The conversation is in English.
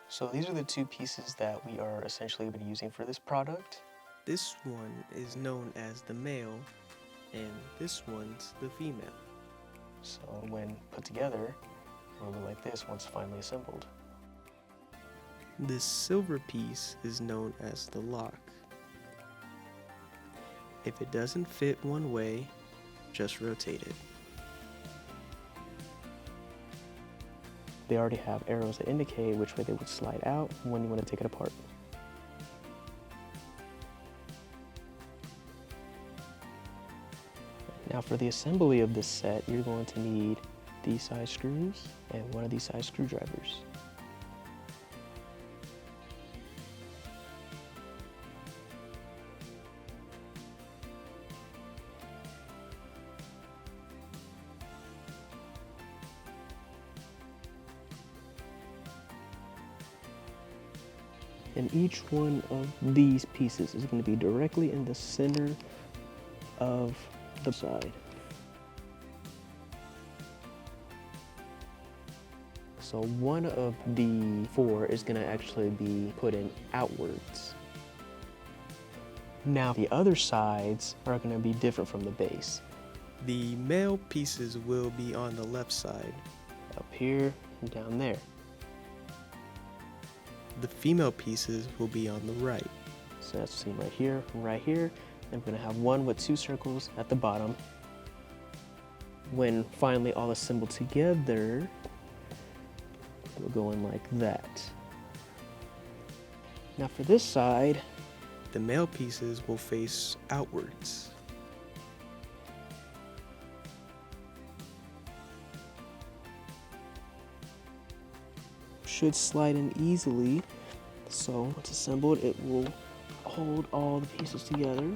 So these are the two pieces that we are essentially been using for this product. This one is known as the male, and this one's the female. So when put together, it will look like this once finally assembled. This silver piece is known as the lock. If it doesn't fit one way, just rotate it. They already have arrows that indicate which way they would slide out when you want to take it apart. Now for the assembly of this set, you're going to need these size screws and one of these size screwdrivers. And each one of these pieces is going to be directly in the center of the side. So one of the four is going to actually be put in outwards. Now the other sides are going to be different from the base. The male pieces will be on the left side. Up here and down there. The female pieces will be on the right. So that's seen right here and right here. I'm going to have one with two circles at the bottom. When finally all assembled together, it'll go in like that. Now for this side, The male pieces will face outwards. should slide in easily. So once assembled, it will hold all the pieces together.